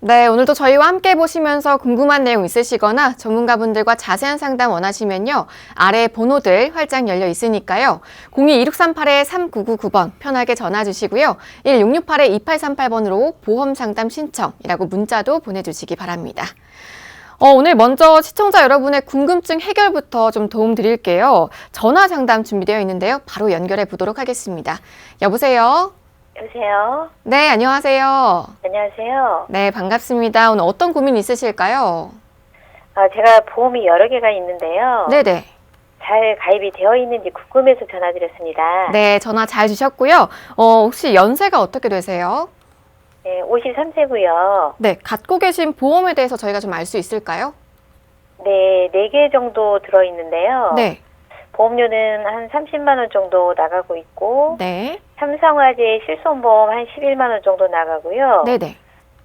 네, 오늘도 저희와 함께 보시면서 궁금한 내용 있으시거나 전문가분들과 자세한 상담 원하시면요. 아래 번호들 활짝 열려 있으니까요. 02-2638-3999번 편하게 전화 주시고요. 1668-2838번으로 보험 상담 신청이라고 문자도 보내주시기 바랍니다. 오늘 먼저 시청자 여러분의 궁금증 해결부터 좀 도움 드릴게요. 전화 상담 준비되어 있는데요. 바로 연결해 보도록 하겠습니다. 여보세요? 여보세요? 네, 안녕하세요. 안녕하세요. 네, 반갑습니다. 오늘 어떤 고민 있으실까요? 제가 보험이 여러 개가 있는데요. 네네. 잘 가입이 되어 있는지 궁금해서 전화드렸습니다. 네, 전화 잘 주셨고요. 혹시 연세가 어떻게 되세요? 네, 53세고요. 네, 갖고 계신 보험에 대해서 저희가 좀 알 수 있을까요? 네, 4개 정도 들어있는데요. 네. 보험료는 한 30만 원 정도 나가고 있고, 네. 삼성화재 실손보험 한 11만 원 정도 나가고요. 네네.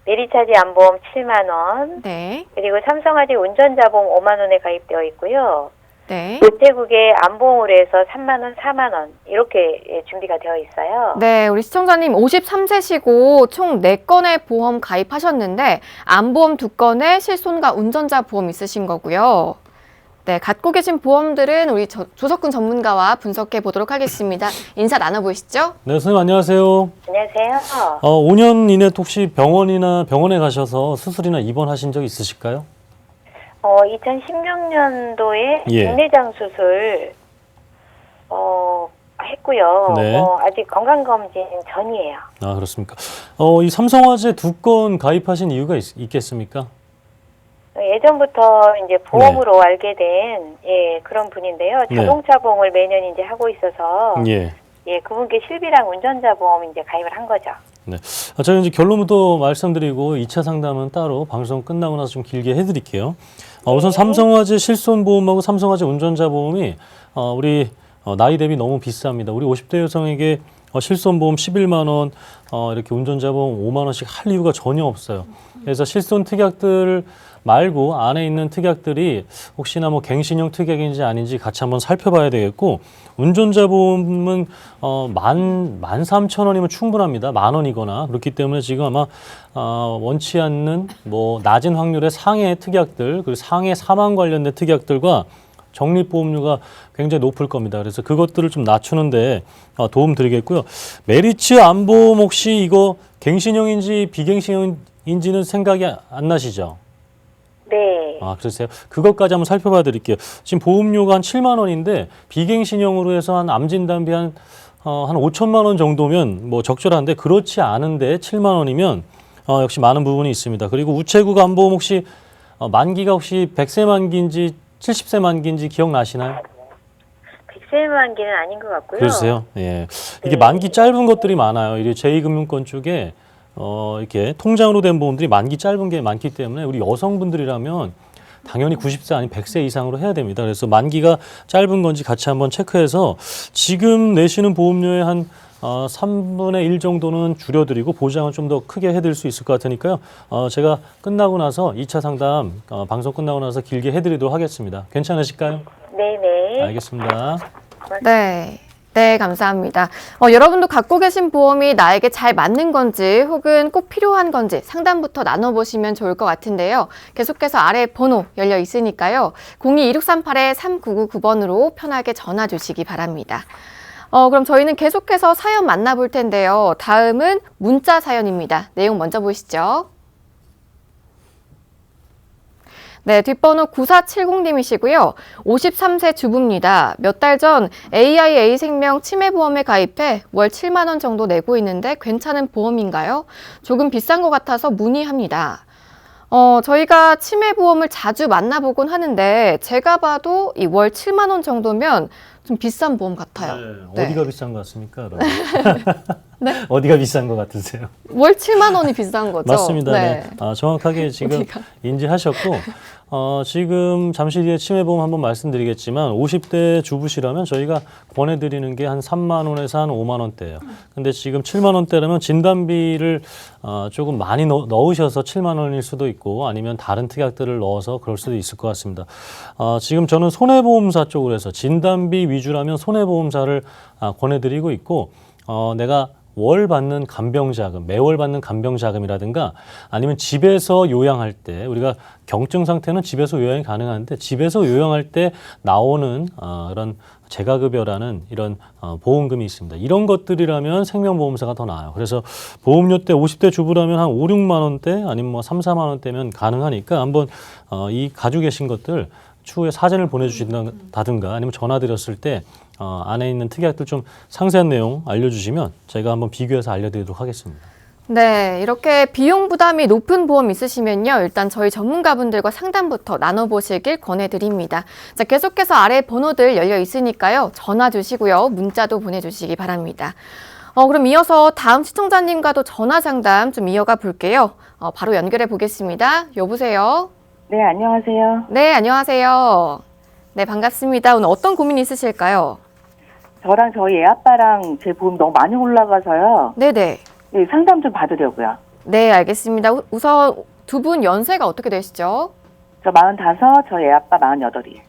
메리차지 안보험 7만 원, 네. 그리고 삼성화재 운전자보험 5만 원에 가입되어 있고요. 네. 우체국에 안보험으로 해서 3만 원, 4만 원 이렇게 준비가 되어 있어요. 네, 우리 시청자님 53세시고 총 4건의 보험 가입하셨는데 안보험 2건에 실손과 운전자 보험 있으신 거고요. 네, 갖고 계신 보험들은 우리 조석근 전문가와 분석해 보도록 하겠습니다. 인사 나눠보시죠. 네, 선생님 안녕하세요. 안녕하세요. 5년 이내 혹시 병원에 가셔서 수술이나 입원하신 적 있으실까요? 2016년도에 예. 백내장 수술 했고요. 네. 아직 건강검진 전이에요. 아, 그렇습니까? 이 삼성화재 2건 가입하신 이유가 있겠습니까? 예전부터 이제 보험으로 알게 된 그런 분인데요. 네. 자동차 보험을 매년 이제 하고 있어서 예. 그분께 실비랑 운전자 보험 이제 가입을 한 거죠. 네. 저희 이제 결론부터 말씀드리고 2차 상담은 따로 방송 끝나고 나서 좀 길게 해드릴게요. 우선 삼성화재 실손보험하고 삼성화재 운전자 보험이 우리 나이 대비 너무 비쌉니다. 우리 50대 여성에게 실손보험 11만 원, 이렇게 운전자 보험 5만 원씩 할 이유가 전혀 없어요. 그래서 실손 특약들 말고 안에 있는 특약들이 혹시나 뭐 갱신형 특약인지 아닌지 같이 한번 살펴봐야 되겠고, 운전자 보험은 13,000원이면 충분합니다. 10,000원이거나. 그렇기 때문에 지금 아마 원치 않는 뭐 낮은 확률의 상해 특약들, 그리고 상해 사망 관련된 특약들과 적립보험료가 굉장히 높을 겁니다. 그래서 그것들을 좀 낮추는데 도움 드리겠고요. 메리츠 안보험 혹시 이거 갱신형인지 비갱신형인지는 생각이 안 나시죠? 네. 아, 그러세요? 그것까지 한번 살펴봐 드릴게요. 지금 보험료가 한 7만 원인데 비갱신형으로 해서 한 암진단비 한 5천만 원 정도면 뭐 적절한데, 그렇지 않은데 7만 원이면 역시 많은 부분이 있습니다. 그리고 우체국 안보험 혹시 만기가 혹시 100세 만기인지 70세 만기인지 기억나시나요? 100세 만기는 아닌 것 같고요. 그러세요? 예. 이게 네. 만기 짧은 것들이 많아요. 이 제2금융권 쪽에 이렇게 통장으로 된 보험들이 만기 짧은 게 많기 때문에 우리 여성분들이라면 당연히 90세 아닌 100세 이상으로 해야 됩니다. 그래서 만기가 짧은 건지 같이 한번 체크해서 지금 내시는 보험료의 한 3분의 1 정도는 줄여드리고 보장을 좀 더 크게 해드릴 수 있을 것 같으니까요. 제가 끝나고 나서 2차 상담 방송 끝나고 나서 길게 해드리도록 하겠습니다. 괜찮으실까요? 네네. 알겠습니다. 네. 네, 감사합니다. 여러분도 갖고 계신 보험이 나에게 잘 맞는 건지 혹은 꼭 필요한 건지 상담부터 나눠보시면 좋을 것 같은데요. 계속해서 아래 번호 열려 있으니까요. 02-2638-3999번으로 편하게 전화 주시기 바랍니다. 그럼 저희는 계속해서 사연 만나볼 텐데요. 다음은 문자 사연입니다. 내용 먼저 보시죠. 네, 뒷번호 9470님이시고요. 53세 주부입니다. 몇 달 전 AIA 생명 치매보험에 가입해 월 7만 원 정도 내고 있는데 괜찮은 보험인가요? 조금 비싼 것 같아서 문의합니다. 저희가 치매보험을 자주 만나보곤 하는데 제가 봐도 이 월 7만 원 정도면 좀 비싼 보험 같아요. 네. 어디가 비싼 것 같습니까? 네? 어디가 비싼 것 같으세요? 월 7만 원이 비싼 거죠? 맞습니다. 네. 네. 정확하게 지금 인지하셨고, 지금 잠시 뒤에 치매보험 한번 말씀드리겠지만 50대 주부시라면 저희가 권해드리는 게 한 3만 원에서 한 5만 원대예요. 근데 지금 7만 원대라면 진단비를 조금 많이 넣으셔서 7만 원일 수도 있고, 아니면 다른 특약들을 넣어서 그럴 수도 있을 것 같습니다. 지금 저는 손해보험사 쪽으로 해서 진단비 위주라면 손해보험사를 권해드리고 있고, 내가 월 받는 간병자금, 매월 받는 간병자금이라든가 아니면 집에서 요양할 때 우리가 경증 상태는 집에서 요양이 가능한데 집에서 요양할 때 나오는 이런 재가급여라는 이런 보험금이 있습니다. 이런 것들이라면 생명보험사가 더 나아요. 그래서 보험료 때 50대 주부라면 한 5, 6만 원대 아니면 뭐 3, 4만 원대면 가능하니까 한번 이 가지고 계신 것들 추후에 사진을 보내주신다든가 아니면 전화 드렸을 때 안에 있는 특약들 좀 상세한 내용 알려주시면 저희가 한번 비교해서 알려드리도록 하겠습니다. 네, 이렇게 비용 부담이 높은 보험 있으시면요. 일단 저희 전문가분들과 상담부터 나눠보시길 권해드립니다. 자, 계속해서 아래 번호들 열려 있으니까요. 전화 주시고요. 문자도 보내주시기 바랍니다. 그럼 이어서 다음 시청자님과도 전화 상담 좀 이어가 볼게요. 바로 연결해 보겠습니다. 여보세요? 네, 안녕하세요. 네, 안녕하세요. 네, 반갑습니다. 오늘 어떤 고민 있으실까요? 저랑 저희 애 아빠랑 제 보험 너무 많이 올라가서요. 네네. 네, 상담 좀 받으려고요. 네, 알겠습니다. 우선 두 분 연세가 어떻게 되시죠? 저 45, 저희 애 아빠 48이에요.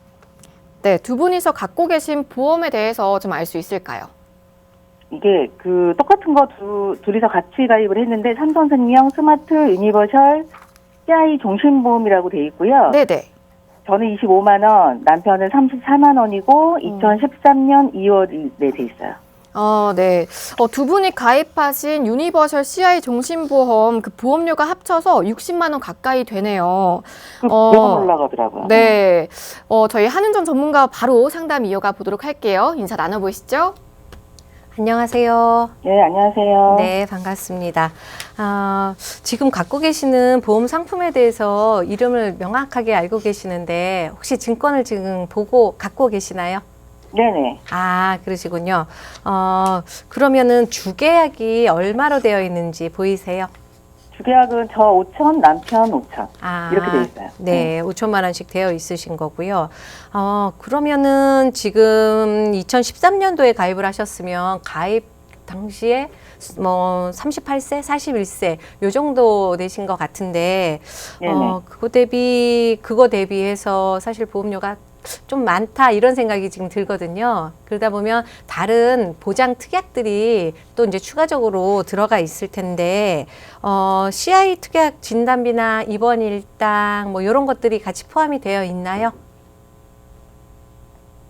네, 두 분이서 갖고 계신 보험에 대해서 좀 알 수 있을까요? 이게 똑같은 거 둘이서 같이 가입을 했는데 삼성생명, 스마트, 유니버셜, CI 종신보험이라고 돼 있고요. 네네. 저는 25만 원, 남편은 34만 원이고 2013년 2월에 돼 있어요. 네. 두 분이 가입하신 유니버셜 CI 종신보험 그 보험료가 합쳐서 60만 원 가까이 되네요. 너무 올라가더라고요. 네. 저희 한윤정 전문가 바로 상담 이어가 보도록 할게요. 인사 나눠보시죠. 안녕하세요. 네, 안녕하세요. 네, 반갑습니다. 지금 갖고 계시는 보험 상품에 대해서 이름을 명확하게 알고 계시는데 혹시 증권을 지금 보고 갖고 계시나요? 네네. 그러시군요. 그러면은 주계약이 얼마로 되어 있는지 보이세요? 주계약은 저 5천, 남편 5천 이렇게 돼 있어요. 네, 5천만 원씩 되어 있으신 거고요. 그러면은 지금 2013년도에 가입을 하셨으면 가입 당시에 뭐 38세, 41세 요 정도 되신 것 같은데 그거 대비해서 사실 보험료가 좀 많다 이런 생각이 지금 들거든요. 그러다 보면 다른 보장 특약들이 또 이제 추가적으로 들어가 있을 텐데 CI 특약 진단비나 입원 일당 뭐 이런 것들이 같이 포함이 되어 있나요?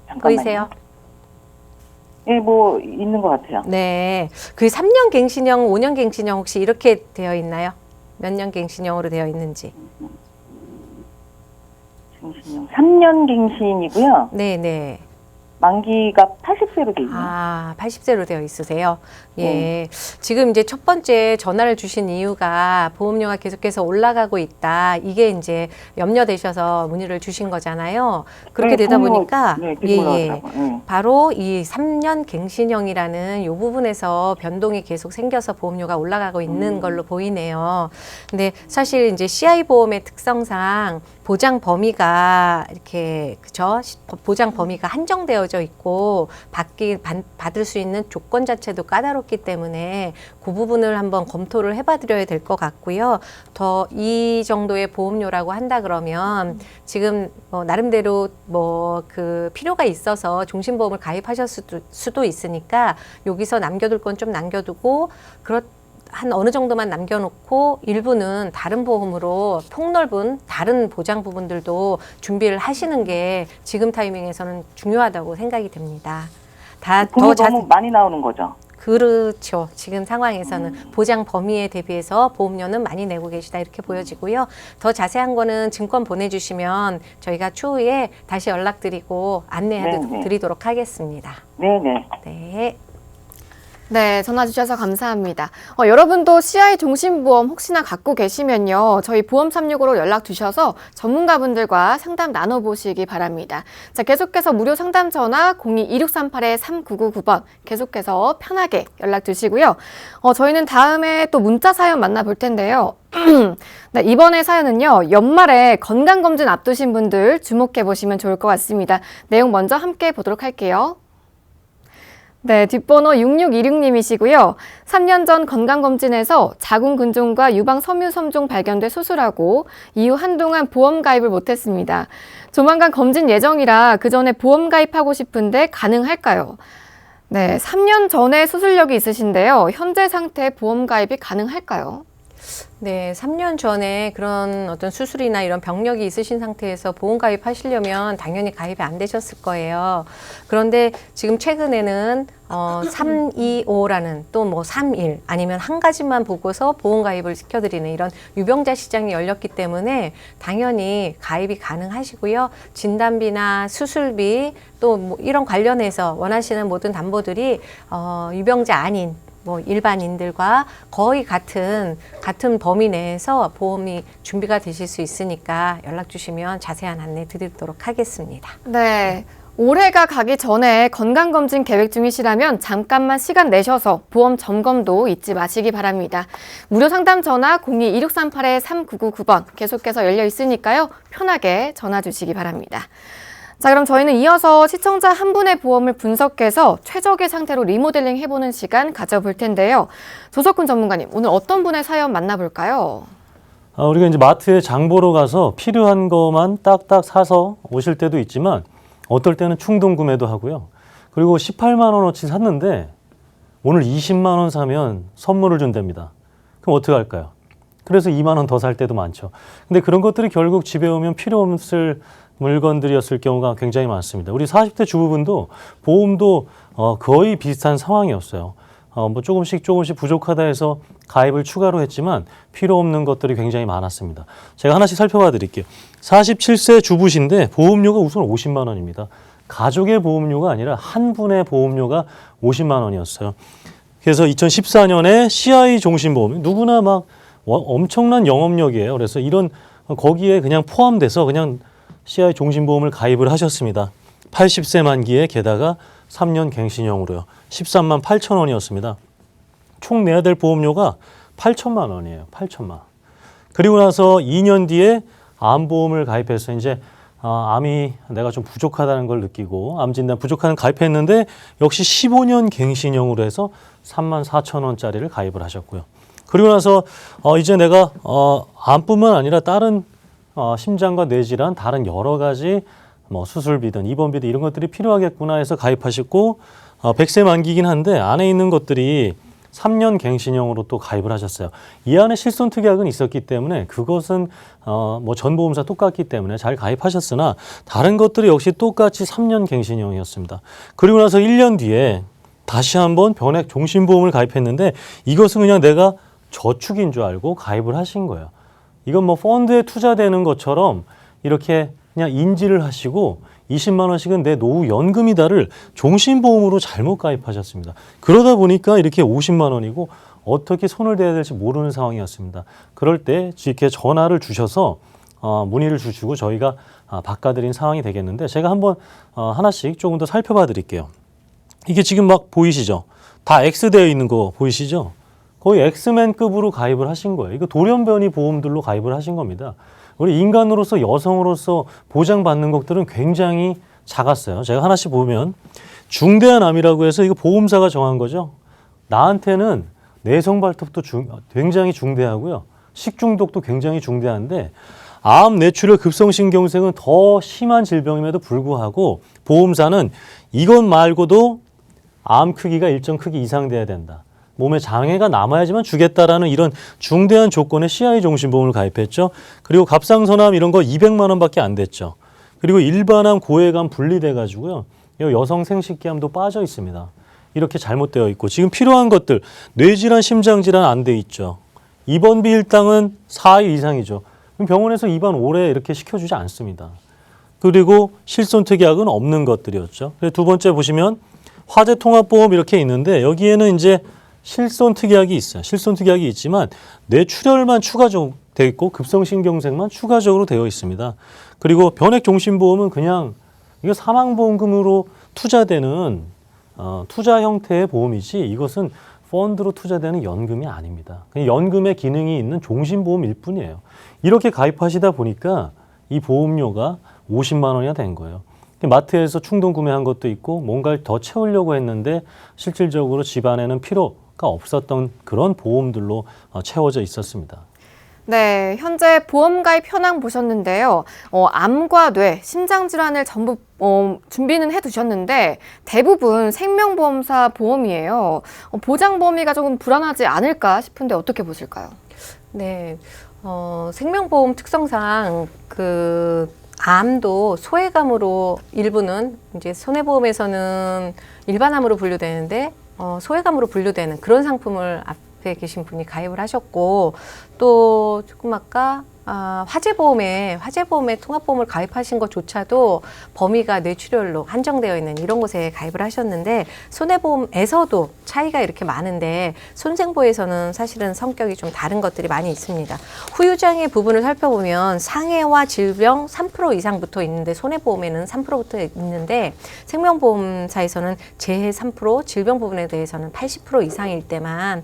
잠깐만요. 보이세요? 예, 뭐 있는 것 같아요. 네, 그 3년 갱신형, 5년 갱신형 혹시 이렇게 되어 있나요? 몇 년 갱신형으로 되어 있는지? 3년 갱신이고요. 네. 만기가 80세로 돼 있네요. 80세로 되어 있으세요. 예. 지금 이제 첫 번째 전화를 주신 이유가 보험료가 계속해서 올라가고 있다. 이게 이제 염려되셔서 문의를 주신 거잖아요. 그렇게 되다 보니까 바로 이 3년 갱신형이라는 이 부분에서 변동이 계속 생겨서 보험료가 올라가고 있는 걸로 보이네요. 근데 사실 이제 CI 보험의 특성상 보장 범위가 이렇게 보장 범위가 한정되어져 있고 받을 수 있는 조건 자체도 까다롭기 때문에 그 부분을 한번 검토를 해봐드려야 될 것 같고요. 더 이 정도의 보험료라고 한다 그러면 지금 나름대로 그 필요가 있어서 종신보험을 가입하셨을 수도 있으니까 여기서 남겨둘 건 좀 남겨두고 한 어느 정도만 남겨놓고 일부는 다른 보험으로 폭넓은 다른 보장 부분들도 준비를 하시는 게 지금 타이밍에서는 중요하다고 생각이 됩니다. 돈이 너무 많이 나오는 거죠? 그렇죠. 지금 상황에서는 보장 범위에 대비해서 보험료는 많이 내고 계시다 이렇게 보여지고요. 더 자세한 거는 증권 보내주시면 저희가 추후에 다시 연락드리고 안내해 드리도록 하겠습니다. 네네. 네. 네, 전화 주셔서 감사합니다. 여러분도 CI 종신보험 혹시나 갖고 계시면요. 저희 보험 365로 연락 주셔서 전문가분들과 상담 나눠보시기 바랍니다. 자, 계속해서 무료 상담 전화 02-2638-3999번 계속해서 편하게 연락 주시고요. 저희는 다음에 또 문자 사연 만나볼 텐데요. 네, 이번에 사연은요. 연말에 건강검진 앞두신 분들 주목해 보시면 좋을 것 같습니다. 내용 먼저 함께 보도록 할게요. 네, 뒷번호 6626님이시고요. 3년 전 건강검진에서 자궁근종과 유방섬유섬종 발견돼 수술하고 이후 한동안 보험 가입을 못했습니다. 조만간 검진 예정이라 그 전에 보험 가입하고 싶은데 가능할까요? 네, 3년 전에 수술력이 있으신데요. 현재 상태 보험 가입이 가능할까요? 네, 3년 전에 그런 어떤 수술이나 이런 병력이 있으신 상태에서 보험 가입하시려면 당연히 가입이 안 되셨을 거예요. 그런데 지금 최근에는 325라는 또 뭐 31 아니면 한 가지만 보고서 보험 가입을 시켜드리는 이런 유병자 시장이 열렸기 때문에 당연히 가입이 가능하시고요. 진단비나 수술비 또 뭐 이런 관련해서 원하시는 모든 담보들이 유병자 아닌 뭐 일반인들과 거의 같은 범위 내에서 보험이 준비가 되실 수 있으니까 연락 주시면 자세한 안내 드리도록 하겠습니다. 네. 올해가 가기 전에 건강검진 계획 중이시라면 잠깐만 시간 내셔서 보험 점검도 잊지 마시기 바랍니다. 무료 상담 전화 02-2638-3999번 계속해서 열려 있으니까요. 편하게 전화 주시기 바랍니다. 자, 그럼 저희는 이어서 시청자 한 분의 보험을 분석해서 최적의 상태로 리모델링 해보는 시간 가져볼 텐데요. 조석훈 전문가님, 오늘 어떤 분의 사연 만나볼까요? 우리가 이제 마트에 장 보러 가서 필요한 것만 딱딱 사서 오실 때도 있지만 어떨 때는 충동 구매도 하고요. 그리고 18만 원어치 샀는데 오늘 20만 원 사면 선물을 준답니다. 그럼 어떻게 할까요? 그래서 2만 원 더 살 때도 많죠. 근데 그런 것들이 결국 집에 오면 필요 없을 물건들이었을 경우가 굉장히 많습니다. 우리 40대 주부분도 보험도 거의 비슷한 상황이었어요. 뭐 조금씩 부족하다 해서 가입을 추가로 했지만 필요 없는 것들이 굉장히 많았습니다. 제가 하나씩 살펴봐 드릴게요. 47세 주부신데 보험료가 우선 50만 원입니다. 가족의 보험료가 아니라 한 분의 보험료가 50만 원이었어요. 그래서 2014년에 CI 종신보험, 누구나 막 엄청난 영업력이에요. 그래서 이런 거기에 그냥 포함돼서 그냥 CI 종신보험을 가입을 하셨습니다. 80세 만기에 게다가 3년 갱신형으로요. 13만 8천 원이었습니다. 총 내야 될 보험료가 8천만 원이에요. 8천만 원. 그리고 나서 2년 뒤에 암보험을 가입해서 이제 암이 내가 좀 부족하다는 걸 느끼고 암 진단 부족한 가입했는데 역시 15년 갱신형으로 해서 3만 4천 원짜리를 가입을 하셨고요. 그리고 나서 이제 내가 암뿐만 아니라 다른 심장과 뇌질환, 다른 여러 가지 뭐 수술비든 입원비든 이런 것들이 필요하겠구나 해서 가입하셨고 100세 만기긴 한데 안에 있는 것들이 3년 갱신형으로 또 가입을 하셨어요. 이 안에 실손특약은 있었기 때문에 그것은 뭐 전 보험사 똑같기 때문에 잘 가입하셨으나 다른 것들이 역시 똑같이 3년 갱신형이었습니다. 그리고 나서 1년 뒤에 다시 한번 변액 종신보험을 가입했는데 이것은 그냥 내가 저축인 줄 알고 가입을 하신 거예요. 이건 뭐 펀드에 투자되는 것처럼 이렇게 그냥 인지를 하시고 20만 원씩은 내 노후 연금이다를 종신보험으로 잘못 가입하셨습니다. 그러다 보니까 이렇게 50만 원이고 어떻게 손을 대야 될지 모르는 상황이었습니다. 그럴 때 이렇게 전화를 주셔서 문의를 주시고 저희가 바꿔드린 상황이 되겠는데 제가 한번 하나씩 조금 더 살펴봐 드릴게요. 이게 지금 막 보이시죠? 다 X되어 있는 거 보이시죠? 거의 엑스맨급으로 가입을 하신 거예요. 이거 돌연변이 보험들로 가입을 하신 겁니다. 우리 인간으로서 여성으로서 보장받는 것들은 굉장히 작았어요. 제가 하나씩 보면 중대한 암이라고 해서 이거 보험사가 정한 거죠. 나한테는 내성 발톱도 굉장히 중대하고요. 식중독도 굉장히 중대한데 암, 뇌출혈, 급성신경색은 더 심한 질병임에도 불구하고 보험사는 이것 말고도 암 크기가 일정 크기 이상 돼야 된다. 몸에 장애가 남아야지만 주겠다라는 이런 중대한 조건의 CI 종신보험을 가입했죠. 그리고 갑상선암 이런 거 200만 원밖에 안 됐죠. 그리고 일반암, 고액암 분리돼 가지고요. 여성 생식기암도 빠져 있습니다. 이렇게 잘못되어 있고 지금 필요한 것들 뇌질환, 심장질환 안 돼 있죠. 입원비 일당은 4일 이상이죠. 그럼 병원에서 입원 오래 이렇게 시켜주지 않습니다. 그리고 실손특약은 없는 것들이었죠. 두 번째 보시면 화재통합보험 이렇게 있는데 여기에는 이제 실손특약이 있어요. 실손특약이 있지만 뇌출혈만 추가적으로 되어 있고 급성신경색만 추가적으로 되어 있습니다. 그리고 변액종신보험은 그냥 이거 사망보험금으로 투자되는 투자 형태의 보험이지 이것은 펀드로 투자되는 연금이 아닙니다. 그냥 연금의 기능이 있는 종신보험일 뿐이에요. 이렇게 가입하시다 보니까 이 보험료가 50만 원이나 된 거예요. 마트에서 충동 구매한 것도 있고 뭔가를 더 채우려고 했는데 실질적으로 집안에는 필요가 없었던 그런 보험들로 채워져 있었습니다. 네, 현재 보험 가입 현황 보셨는데요. 암과 뇌, 심장 질환을 전부 준비는 해두셨는데 대부분 생명보험사 보험이에요. 보장 범위가 조금 불안하지 않을까 싶은데 어떻게 보실까요? 네, 생명보험 특성상 암도 소외감으로 일부는 이제 손해보험에서는 일반암으로 분류되는데 소외감으로 분류되는 그런 상품을 앞에 계신 분이 가입을 하셨고 또 조금 아까 화재보험에 통합보험을 가입하신 것조차도 범위가 뇌출혈로 한정되어 있는 이런 곳에 가입을 하셨는데 손해보험에서도 차이가 이렇게 많은데 손생보에서는 사실은 성격이 좀 다른 것들이 많이 있습니다. 후유장애 부분을 살펴보면 상해와 질병 3% 이상 붙어 있는데 손해보험에는 3%부터 있는데 생명보험사에서는 재해 3%, 질병 부분에 대해서는 80% 이상일 때만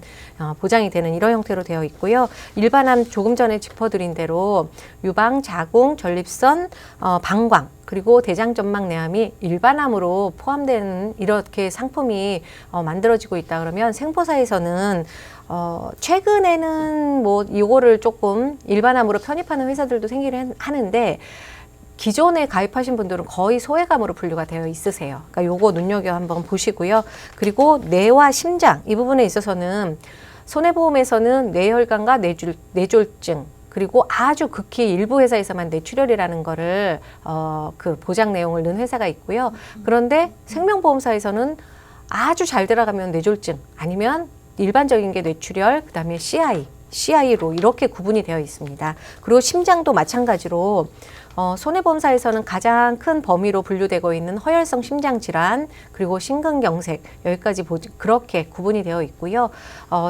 보장이 되는 이런 형태로 되어 있고요. 일반암 조금 전에 짚어드린 대로 유방, 자궁, 전립선, 방광 그리고 대장전막내암이 일반암으로 포함되는 이렇게 상품이 만들어지고 있다 그러면 생보사에서는 최근에는 뭐 이거를 조금 일반암으로 편입하는 회사들도 생기는 하는데 기존에 가입하신 분들은 거의 소외감으로 분류가 되어 있으세요. 그러니까 요거 눈여겨 한번 보시고요. 그리고 뇌와 심장 이 부분에 있어서는 손해보험에서는 뇌혈관과 뇌졸중 그리고 아주 극히 일부 회사에서만 뇌출혈이라는 거를 그 보장 내용을 넣은 회사가 있고요. 그런데 생명보험사에서는 아주 잘 들어가면 뇌졸중 아니면 일반적인 게 뇌출혈 그다음에 CI로 이렇게 구분이 되어 있습니다. 그리고 심장도 마찬가지로 손해보험사에서는 가장 큰 범위로 분류되고 있는 허혈성 심장질환 그리고 심근경색 여기까지 그렇게 구분이 되어 있고요.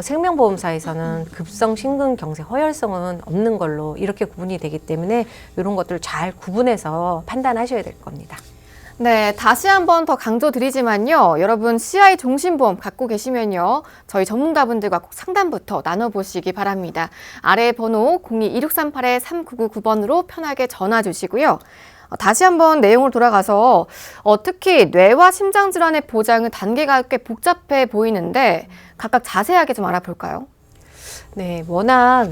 생명보험사에서는 급성 심근경색 허혈성은 없는 걸로 이렇게 구분이 되기 때문에 이런 것들을 잘 구분해서 판단하셔야 될 겁니다. 네, 다시 한번 더 강조드리지만요. 여러분 CI 종신보험 갖고 계시면요. 저희 전문가분들과 꼭 상담부터 나눠보시기 바랍니다. 아래 번호 02-2638-3999번으로 편하게 전화 주시고요. 다시 한번 내용으로 돌아가서 특히 뇌와 심장질환의 보장은 단계가 꽤 복잡해 보이는데 각각 자세하게 좀 알아볼까요? 네, 워낙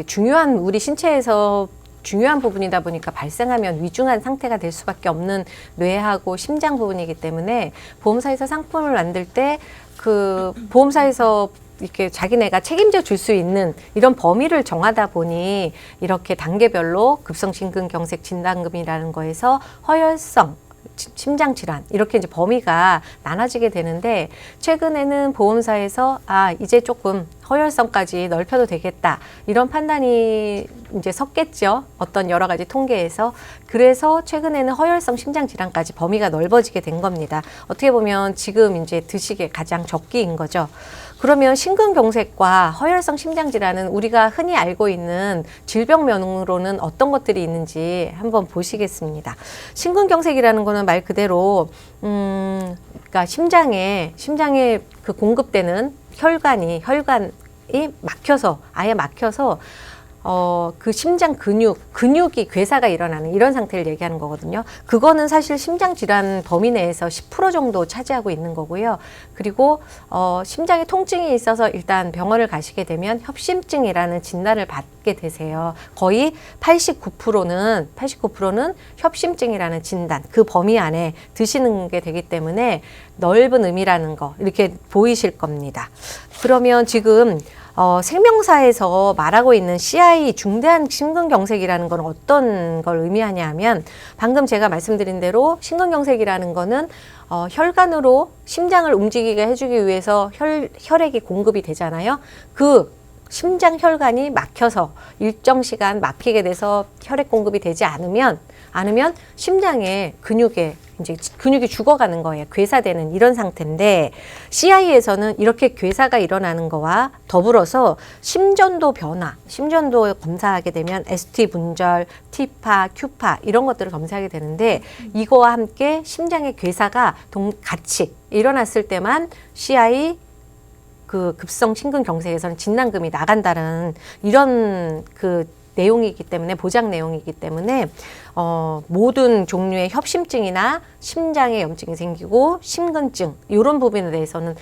중요한 우리 신체에서 중요한 부분이다 보니까 발생하면 위중한 상태가 될 수밖에 없는 뇌하고 심장 부분이기 때문에 보험사에서 상품을 만들 때 그 보험사에서 이렇게 자기네가 책임져 줄 수 있는 이런 범위를 정하다 보니 이렇게 단계별로 급성심근경색 진단금이라는 거에서 허혈성 심장질환 이렇게 이제 범위가 나눠지게 되는데 최근에는 보험사에서 이제 조금 허혈성까지 넓혀도 되겠다 이런 판단이 이제 섰겠죠. 어떤 여러 가지 통계에서. 그래서 최근에는 허혈성 심장질환까지 범위가 넓어지게 된 겁니다. 어떻게 보면 지금 이제 드시기에 가장 적기인 거죠. 그러면 심근경색과 허혈성 심장질환은 우리가 흔히 알고 있는 질병명으로는 어떤 것들이 있는지 한번 보시겠습니다. 심근경색이라는 거는 말 그대로 그러니까 심장에 그 공급되는 혈관이 막혀서 아예 막혀서 그 심장 근육이 괴사가 일어나는 이런 상태를 얘기하는 거거든요. 그거는 사실 심장 질환 범위 내에서 10% 정도 차지하고 있는 거고요. 그리고 심장에 통증이 있어서 일단 병원을 가시게 되면 협심증이라는 진단을 받게 되세요. 거의 89%는 협심증이라는 진단, 그 범위 안에 드시는 게 되기 때문에 넓은 의미라는 거 이렇게 보이실 겁니다. 그러면 지금 생명사에서 말하고 있는 CI 중대한 심근경색이라는 건 어떤 걸 의미하냐 하면 방금 제가 말씀드린 대로 심근경색이라는 거는 혈관으로 심장을 움직이게 해주기 위해서 혈액이 공급이 되잖아요. 그 심장 혈관이 막혀서 일정 시간 막히게 돼서 혈액 공급이 되지 않으면 심장의 근육이 죽어가는 거예요. 괴사되는 이런 상태인데 CI에서는 이렇게 괴사가 일어나는 거와 더불어서 심전도 변화, 심전도 검사하게 되면 ST 분절, T파, Q파 이런 것들을 검사하게 되는데 이거와 함께 심장의 괴사가 같이 일어났을 때만 CI 그 급성 심근경색에서는 진단금이 나간다는 이런 그 내용이기 때문에 보장 내용이기 때문에 모든 종류의 협심증이나 심장에 염증이 생기고 심근증 이런 부분에 대해서는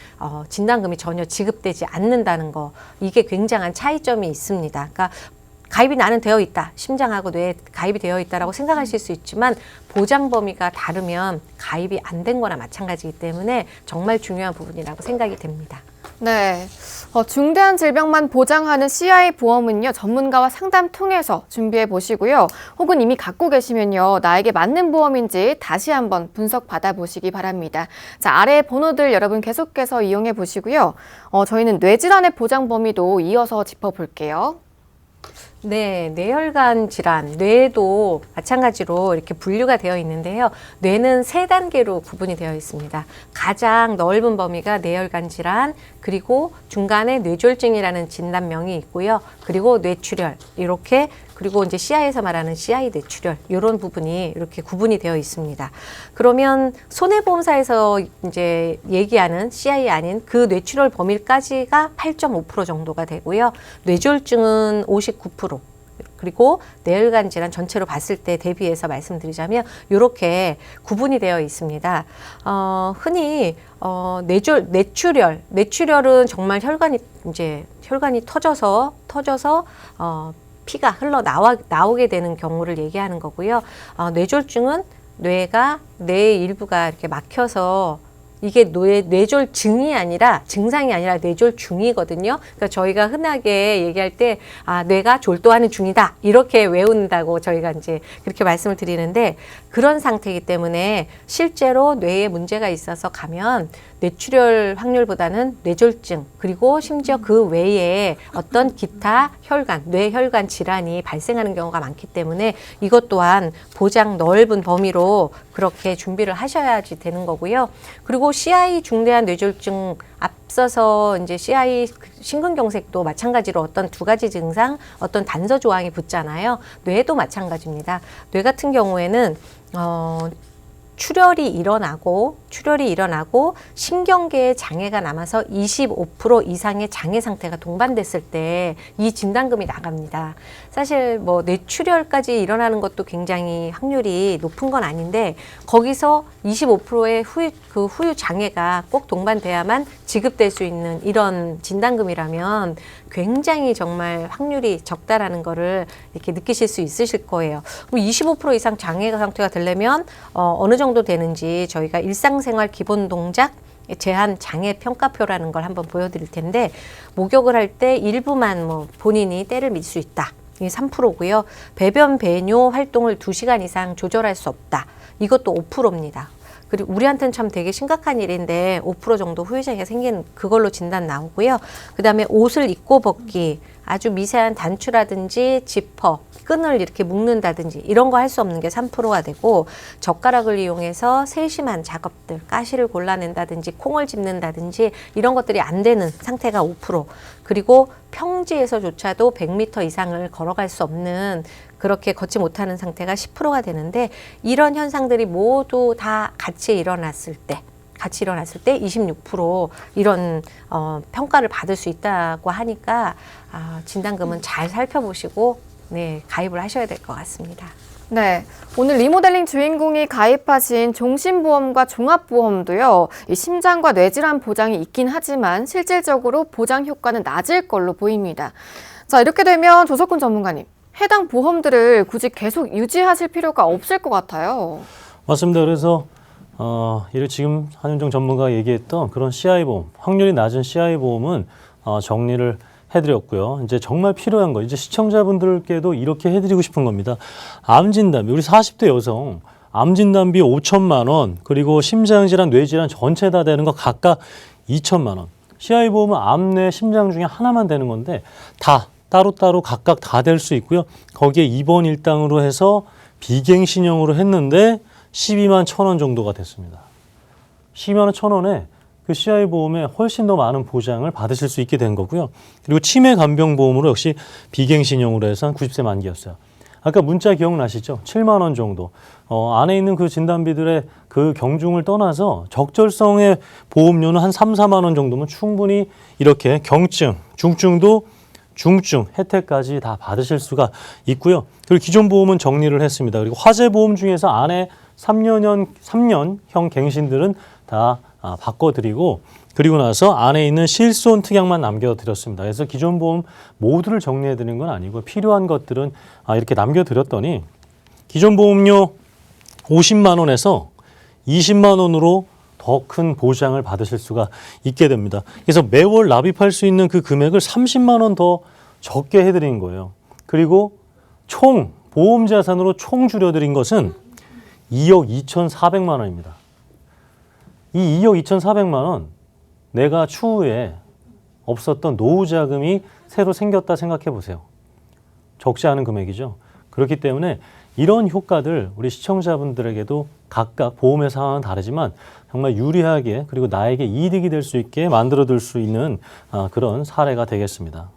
진단금이 전혀 지급되지 않는다는 거 이게 굉장한 차이점이 있습니다. 그러니까 가입이 나는 되어 있다. 심장하고 뇌에 가입이 되어 있다라고 생각하실 수 있지만 보장 범위가 다르면 가입이 안 된 거나 마찬가지이기 때문에 정말 중요한 부분이라고 생각이 됩니다. 네. 중대한 질병만 보장하는 CI 보험은요, 전문가와 상담 통해서 준비해 보시고요. 혹은 이미 갖고 계시면요, 나에게 맞는 보험인지 다시 한번 분석 받아보시기 바랍니다. 자, 아래 번호들 여러분 계속해서 이용해 보시고요. 저희는 뇌질환의 보장 범위도 이어서 짚어볼게요. 네, 뇌혈관 질환, 뇌도 마찬가지로 이렇게 분류가 되어 있는데요. 뇌는 3단계로 구분이 되어 있습니다. 가장 넓은 범위가 뇌혈관 질환, 그리고 중간에 뇌졸중이라는 진단명이 있고요. 그리고 뇌출혈, 이렇게 그리고 이제 CI에서 말하는 CI 뇌출혈 이런 부분이 이렇게 구분이 되어 있습니다. 그러면 손해보험사에서 이제 얘기하는 CI 아닌 그 뇌출혈 범위까지가 8.5% 정도가 되고요. 뇌졸중은 59%. 그리고 뇌혈관 질환 전체로 봤을 때 대비해서 말씀드리자면 이렇게 구분이 되어 있습니다. 흔히 뇌출혈은 정말 혈관이 터져서 피가 흘러 나오게 되는 경우를 얘기하는 거고요. 뇌졸중은 뇌의 일부가 이렇게 막혀서 이게 뇌졸증이 아니라 증상이 아니라 뇌졸중이거든요. 그러니까 저희가 흔하게 얘기할 때 뇌가 졸도하는 중이다 이렇게 외운다고 저희가 이제 그렇게 말씀을 드리는데 그런 상태이기 때문에 실제로 뇌에 문제가 있어서 가면 뇌출혈 확률보다는 뇌졸중 그리고 심지어 그 외에 어떤 기타 뇌혈관 질환이 발생하는 경우가 많기 때문에 이것 또한 보장 넓은 범위로 그렇게 준비를 하셔야지 되는 거고요. 그리고 CI 중대한 뇌졸중 앞서서 이제 CI 심근경색도 마찬가지로 어떤 2가지 증상, 어떤 단서 조항이 붙잖아요. 뇌도 마찬가지입니다. 뇌 같은 경우에는 출혈이 일어나고 신경계에 장애가 남아서 25% 이상의 장애 상태가 동반됐을 때 이 진단금이 나갑니다. 사실 뭐 뇌출혈까지 일어나는 것도 굉장히 확률이 높은 건 아닌데 거기서 25%의 후유 장애가 꼭 동반돼야만 지급될 수 있는 이런 진단금이라면 굉장히 정말 확률이 적다라는 거를 이렇게 느끼실 수 있으실 거예요. 그럼 25% 이상 장애 상태가 되려면 어느 정도 되는지 저희가 일상생활 기본 동작 제한 장애 평가표라는 걸 한번 보여드릴 텐데 목욕을 할 때 일부만 본인이 때를 밀 수 있다. 이게 3%고요. 배변 배뇨 활동을 2시간 이상 조절할 수 없다. 이것도 5%입니다. 그리고 우리한테는 참 되게 심각한 일인데 5% 정도 후유장애가 생기는 그걸로 진단 나오고요. 그 다음에 옷을 입고 벗기, 아주 미세한 단추라든지 지퍼, 끈을 이렇게 묶는다든지 이런 거 할 수 없는 게 3%가 되고 젓가락을 이용해서 세심한 작업들, 가시를 골라낸다든지 콩을 집는다든지 이런 것들이 안 되는 상태가 5%, 그리고 평지에서조차도 100m 이상을 걸어갈 수 없는 그렇게 걷지 못하는 상태가 10%가 되는데 이런 현상들이 모두 다 같이 일어났을 때 26% 이런 평가를 받을 수 있다고 하니까 진단금은 잘 살펴보시고 가입을 하셔야 될 것 같습니다. 네, 오늘 리모델링 주인공이 가입하신 종신보험과 종합보험도요, 이 심장과 뇌질환 보장이 있긴 하지만 실질적으로 보장 효과는 낮을 걸로 보입니다. 자, 이렇게 되면 조석훈 전문가님, 해당 보험들을 굳이 계속 유지하실 필요가 없을 것 같아요. 맞습니다. 그래서 이를 지금 한윤정 전문가가 얘기했던 그런 CI보험, 확률이 낮은 CI보험은 정리를 해드렸고요. 이제 정말 필요한 거, 이제 시청자분들께도 이렇게 해드리고 싶은 겁니다. 암진단비, 우리 40대 여성 암진단비 5천만 원, 그리고 심장질환, 뇌질환 전체 다 되는 거 각각 2천만 원. CI보험은 암내 심장 중에 하나만 되는 건데 다 따로따로 각각 다 될 수 있고요. 거기에 입원 일당으로 해서 비갱신형으로 했는데 12만 1,000원 정도가 됐습니다. 12만 1,000원에 그 CI보험에 훨씬 더 많은 보장을 받으실 수 있게 된 거고요. 그리고 치매간병보험으로 역시 비갱신형으로 해서 한 90세 만기였어요. 아까 문자 기억나시죠? 7만 원 정도. 안에 있는 그 진단비들의 그 경중을 떠나서 적절성의 보험료는 한 3, 4만 원 정도면 충분히 이렇게 경증, 중증도 중증 혜택까지 다 받으실 수가 있고요. 그리고 기존 보험은 정리를 했습니다. 그리고 화재 보험 중에서 안에 3년형 갱신들은 다 바꿔드리고 그리고 나서 안에 있는 실손 특약만 남겨드렸습니다. 그래서 기존 보험 모두를 정리해드리는 건 아니고 필요한 것들은 이렇게 남겨드렸더니 기존 보험료 50만 원에서 20만 원으로 더 큰 보장을 받으실 수가 있게 됩니다. 그래서 매월 납입할 수 있는 그 금액을 30만 원 더 적게 해드린 거예요. 그리고 총 보험 자산으로 총 줄여드린 것은 2억 2,400만 원입니다. 이 2억 2,400만 원 내가 추후에 없었던 노후 자금이 새로 생겼다 생각해 보세요. 적지 않은 금액이죠. 그렇기 때문에 이런 효과들 우리 시청자분들에게도 각각 보험의 상황은 다르지만 정말 유리하게 그리고 나에게 이득이 될 수 있게 만들어둘 수 있는 그런 사례가 되겠습니다.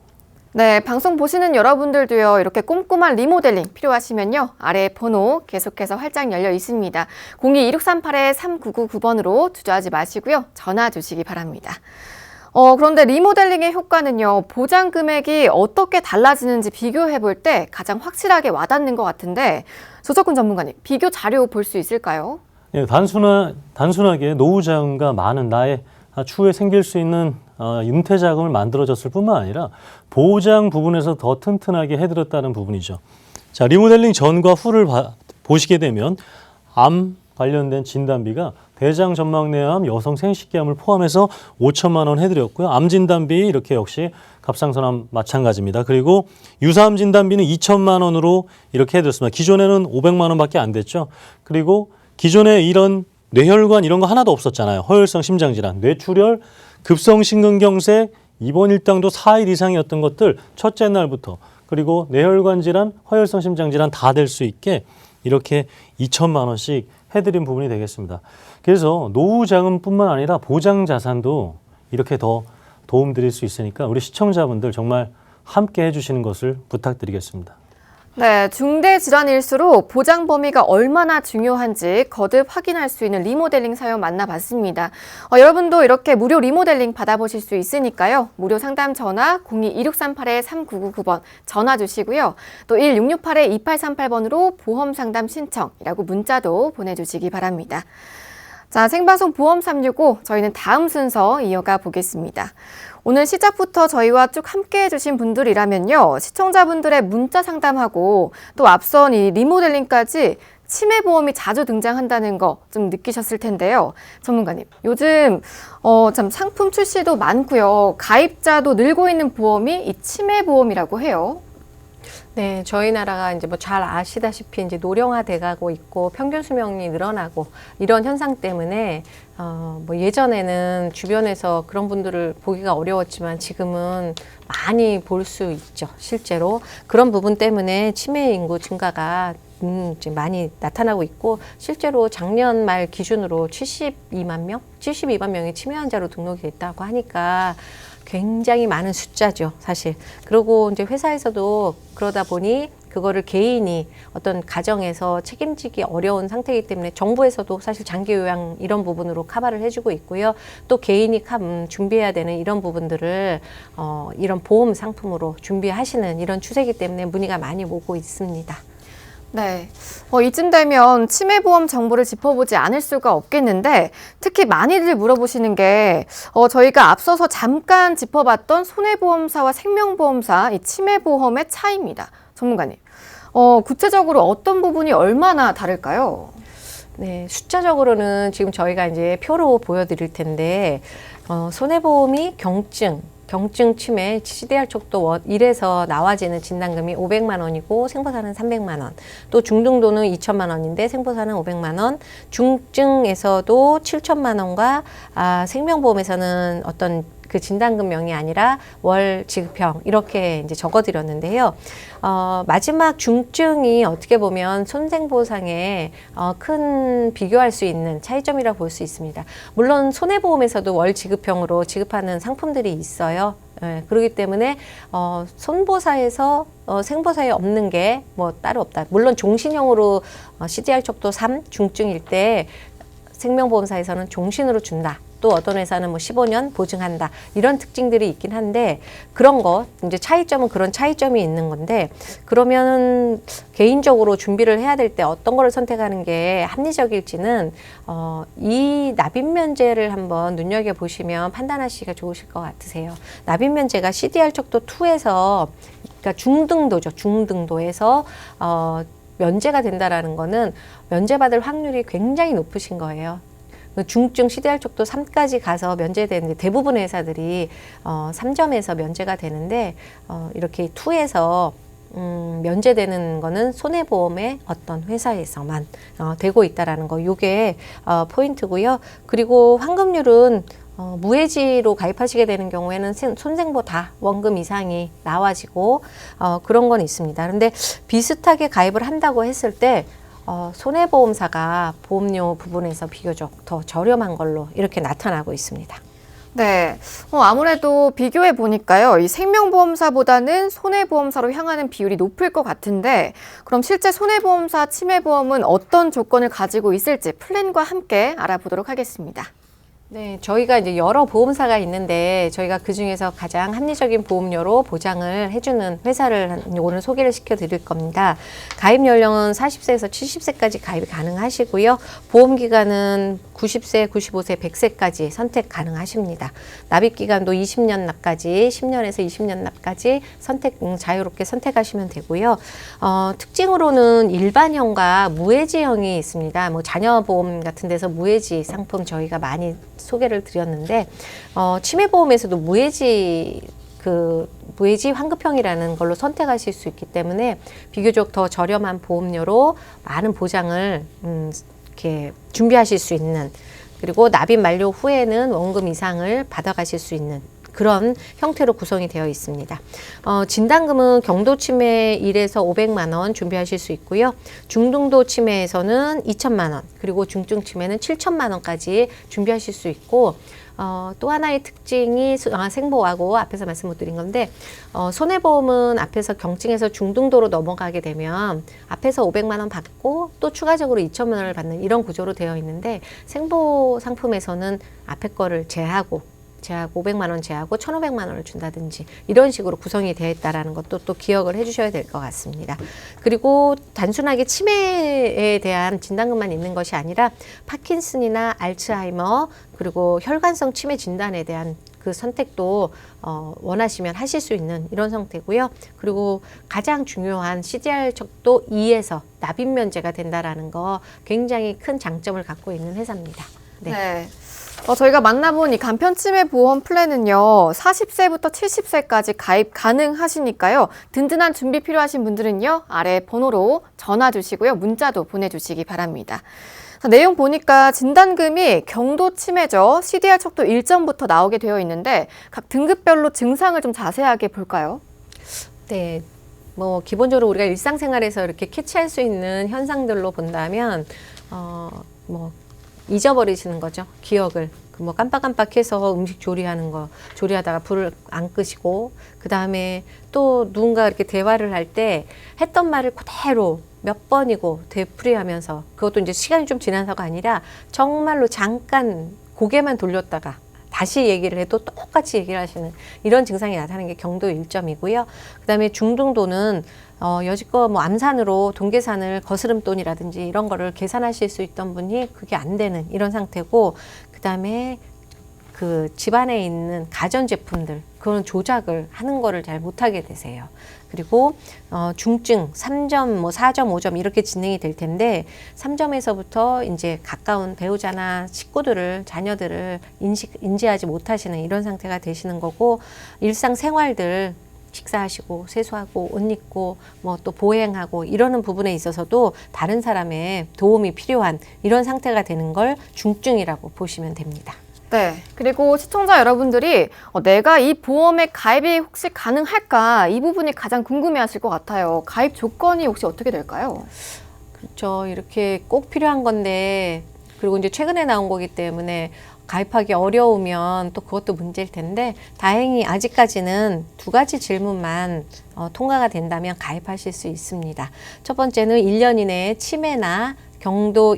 네, 방송 보시는 여러분들도요, 이렇게 꼼꼼한 리모델링 필요하시면요, 아래 번호 계속해서 활짝 열려 있습니다. 02-2638-3999번으로 주저하지 마시고요, 전화 주시기 바랍니다. 그런데 리모델링의 효과는요, 보장 금액이 어떻게 달라지는지 비교해 볼 때 가장 확실하게 와닿는 것 같은데, 조석훈 전문가님, 비교 자료 볼 수 있을까요? 예, 단순하게 노후 자금과 많은 나의 추후에 생길 수 있는 은퇴 자금을 만들어줬을 뿐만 아니라 보장 부분에서 더 튼튼하게 해드렸다는 부분이죠. 자, 리모델링 전과 후를 보시게 되면 암 관련된 진단비가 대장 전막내암, 여성 생식기암을 포함해서 5천만 원 해드렸고요. 암 진단비 이렇게 역시 갑상선암 마찬가지입니다. 그리고 유사암 진단비는 2천만 원으로 이렇게 해드렸습니다. 기존에는 500만 원밖에 안 됐죠. 그리고 기존에 이런 뇌혈관 이런 거 하나도 없었잖아요. 허혈성 심장질환, 뇌출혈, 급성심근경색, 입원 일당도 4일 이상이었던 것들 첫째 날부터 그리고 뇌혈관 질환, 허혈성 심장질환 다 될 수 있게 이렇게 2천만 원씩 해드린 부분이 되겠습니다. 그래서 노후 자금뿐만 아니라 보장 자산도 이렇게 더 도움드릴 수 있으니까 우리 시청자분들 정말 함께 해주시는 것을 부탁드리겠습니다. 네, 중대 질환일수록 보장 범위가 얼마나 중요한지 거듭 확인할 수 있는 리모델링 사연 만나봤습니다. 여러분도 이렇게 무료 리모델링 받아보실 수 있으니까요. 무료 상담 전화 02-2638-3999번 전화 주시고요. 또 1668-2838번으로 보험 상담 신청이라고 문자도 보내주시기 바랍니다. 자, 생방송 보험 365 저희는 다음 순서 이어가 보겠습니다. 오늘 시작부터 저희와 쭉 함께 해주신 분들이라면요, 시청자분들의 문자 상담하고 또 앞선 이 리모델링까지 치매보험이 자주 등장한다는 거 좀 느끼셨을 텐데요. 전문가님, 요즘 참 상품 출시도 많고요. 가입자도 늘고 있는 보험이 이 치매보험이라고 해요. 네, 저희 나라가 이제 뭐 잘 아시다시피 이제 노령화돼 가고 있고 평균 수명이 늘어나고 이런 현상 때문에 뭐 예전에는 주변에서 그런 분들을 보기가 어려웠지만 지금은 많이 볼 수 있죠. 실제로 그런 부분 때문에 치매 인구 증가가 이제 많이 나타나고 있고 실제로 작년 말 기준으로 72만 명이 치매 환자로 등록이 됐다고 하니까 굉장히 많은 숫자죠, 사실. 그리고 이제 회사에서도 그러다 보니 그거를 개인이 어떤 가정에서 책임지기 어려운 상태이기 때문에 정부에서도 사실 장기 요양 이런 부분으로 커버를 해주고 있고요. 또 개인이 준비해야 되는 이런 부분들을 이런 보험 상품으로 준비하시는 이런 추세이기 때문에 문의가 많이 오고 있습니다. 네, 이쯤 되면 치매보험 정보를 짚어보지 않을 수가 없겠는데 특히 많이들 물어보시는 게 저희가 앞서서 잠깐 짚어봤던 손해보험사와 생명보험사 이 치매보험의 차이입니다. 전문가님, 구체적으로 어떤 부분이 얼마나 다를까요? 네, 숫자적으로는 지금 저희가 이제 표로 보여드릴 텐데 손해보험이 경증 치매 CDR 척도 1에서 나와지는 진단금이 500만 원이고 생보사는 300만 원. 또 중등도는 2천만 원인데 생보사는 500만 원. 중증에서도 7천만 원과 생명보험에서는 어떤 그 진단금명이 아니라 월 지급형 이렇게 이제 적어드렸는데요. 마지막 중증이 어떻게 보면 손생보상에 큰 비교할 수 있는 차이점이라고 볼 수 있습니다. 물론 손해보험에서도 월 지급형으로 지급하는 상품들이 있어요. 그렇기 때문에 손보사에서 생보사에 없는 게 뭐 따로 없다. 물론 종신형으로 CDR 척도 3 중증일 때 생명보험사에서는 종신으로 준다. 또 어떤 회사는 뭐 15년 보증한다. 이런 특징들이 있긴 한데 그런 거 이제 차이점은 그런 차이점이 있는 건데 그러면 개인적으로 준비를 해야 될 때 어떤 거를 선택하는 게 합리적일지는 이 납입 면제를 한번 눈여겨 보시면 판단하시기가 좋으실 것 같으세요. 납입 면제가 CDR 척도 2에서 그러니까 중등도죠. 중등도에서 면제가 된다라는 거는 면제받을 확률이 굉장히 높으신 거예요. 중증 CDR 척도 3까지 가서 면제되는데 대부분의 회사들이 3점에서 면제가 되는데 이렇게 2에서 면제되는 거는 손해보험의 어떤 회사에서만 되고 있다라는 거, 요게 포인트고요. 그리고 환급률은 무해지로 가입하시게 되는 경우에는 손생보다 원금 이상이 나와지고 그런 건 있습니다. 그런데 비슷하게 가입을 한다고 했을 때 손해보험사가 보험료 부분에서 비교적 더 저렴한 걸로 이렇게 나타나고 있습니다. 네. 아무래도 비교해 보니까요. 이 생명보험사보다는 손해보험사로 향하는 비율이 높을 것 같은데 그럼 실제 손해보험사 침해보험은 어떤 조건을 가지고 있을지 플랜과 함께 알아보도록 하겠습니다. 네, 저희가 이제 여러 보험사가 있는데 저희가 그 중에서 가장 합리적인 보험료로 보장을 해주는 회사를 오늘 소개를 시켜드릴 겁니다. 가입 연령은 40세에서 70세까지 가입이 가능하시고요. 보험 기간은 90세, 95세, 100세까지 선택 가능하십니다. 납입 기간도 20년 납까지, 10년에서 20년 납까지 자유롭게 선택하시면 되고요. 특징으로는 일반형과 무해지형이 있습니다. 뭐 자녀보험 같은 데서 무해지 상품 저희가 많이 소개를 드렸는데 치매보험에서도 무해지 환급형이라는 걸로 선택하실 수 있기 때문에 비교적 더 저렴한 보험료로 많은 보장을 이렇게 준비하실 수 있는, 그리고 납입 만료 후에는 원금 이상을 받아가실 수 있는 그런 형태로 구성이 되어 있습니다. 진단금은 경도 치매 1에서 500만 원 준비하실 수 있고요. 중등도 치매에서는 2천만 원, 그리고 중증 치매는 7천만 원까지 준비하실 수 있고, 또 하나의 특징이 생보하고 앞에서 말씀 못 드린 건데 손해보험은 앞에서 경증에서 중등도로 넘어가게 되면 앞에서 500만 원 받고 또 추가적으로 2천만 원을 받는 이런 구조로 되어 있는데 생보 상품에서는 앞에 거를 제하고 500만 원 제하고 1,500만 원을 준다든지 이런 식으로 구성이 되어 있다는 것도 또 기억을 해주셔야 될 것 같습니다. 그리고 단순하게 치매에 대한 진단금만 있는 것이 아니라 파킨슨이나 알츠하이머 그리고 혈관성 치매 진단에 대한 그 선택도 원하시면 하실 수 있는 이런 상태고요. 그리고 가장 중요한 CDR 척도 2에서 납입 면제가 된다라는 거 굉장히 큰 장점을 갖고 있는 회사입니다. 네. 저희가 만나본 이 간편치매보험 플랜은요, 40세부터 70세까지 가입 가능하시니까요, 든든한 준비 필요하신 분들은요, 아래 번호로 전화 주시고요, 문자도 보내주시기 바랍니다. 내용 보니까 진단금이 경도 치매죠. CDR 척도 1점부터 나오게 되어 있는데 각 등급별로 증상을 좀 자세하게 볼까요? 네. 뭐 기본적으로 우리가 일상생활에서 이렇게 캐치할 수 있는 현상들로 본다면 뭐 잊어버리시는 거죠. 기억을. 뭐 깜빡깜빡해서 음식 조리하는 거, 조리하다가 불을 안 끄시고, 그 다음에 또 누군가 이렇게 대화를 할 때 했던 말을 그대로 몇 번이고 되풀이하면서, 그것도 이제 시간이 좀 지나서가 아니라 정말로 잠깐 고개만 돌렸다가 다시 얘기를 해도 똑같이 얘기를 하시는 이런 증상이 나타나는 게 경도 1점이고요. 그 다음에 중등도는 여지껏 뭐 암산으로 동계산을 거스름돈이라든지 이런 거를 계산하실 수 있던 분이 그게 안 되는 이런 상태고, 그 다음에 그 집안에 있는 가전제품들 그런 조작을 하는 거를 잘 못하게 되세요. 그리고 중증 3점, 뭐 4점, 5점 이렇게 진행이 될 텐데 3점에서부터 이제 가까운 배우자나 식구들을, 자녀들을 인지하지 못하시는 이런 상태가 되시는 거고, 일상생활들 식사하시고 세수하고 옷 입고 뭐 또 보행하고 이러는 부분에 있어서도 다른 사람의 도움이 필요한 이런 상태가 되는 걸 중증이라고 보시면 됩니다. 네. 그리고 시청자 여러분들이 내가 이 보험에 가입이 혹시 가능할까? 이 부분이 가장 궁금해하실 것 같아요. 가입 조건이 혹시 어떻게 될까요? 그렇죠. 이렇게 꼭 필요한 건데, 그리고 이제 최근에 나온 거기 때문에 가입하기 어려우면 또 그것도 문제일 텐데, 다행히 아직까지는 2가지 질문만 통과가 된다면 가입하실 수 있습니다. 첫 번째는 1년 이내에 치매나 경도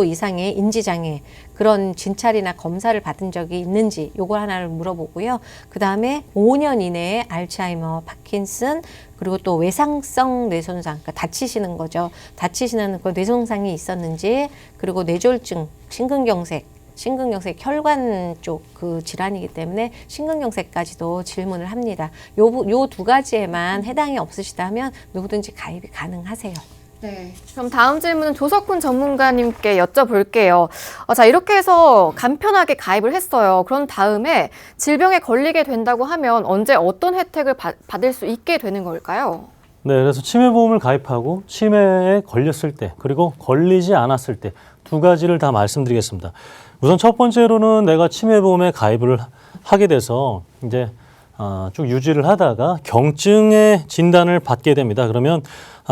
이상의 인지장애, 그런 진찰이나 검사를 받은 적이 있는지 요걸 하나를 물어보고요. 그 다음에 5년 이내에 알츠하이머, 파킨슨, 그리고 또 외상성 뇌손상, 그러니까 다치시는 거죠. 다치시는 그 뇌손상이 있었는지, 그리고 뇌졸중, 심근경색 혈관 쪽 그 질환이기 때문에 심근경색까지도 질문을 합니다. 요 두 가지에만 해당이 없으시다면 누구든지 가입이 가능하세요. 네. 그럼 다음 질문은 조석훈 전문가님께 여쭤볼게요. 자, 이렇게 해서 간편하게 가입을 했어요. 그런 다음에 질병에 걸리게 된다고 하면 언제 어떤 혜택을 받을 수 있게 되는 걸까요? 네, 그래서 치매보험을 가입하고 치매에 걸렸을 때 그리고 걸리지 않았을 때 두 가지를 다 말씀드리겠습니다. 우선 첫 번째로는 내가 치매보험에 가입을 하게 돼서 이제 쭉 유지를 하다가 경증의 진단을 받게 됩니다. 그러면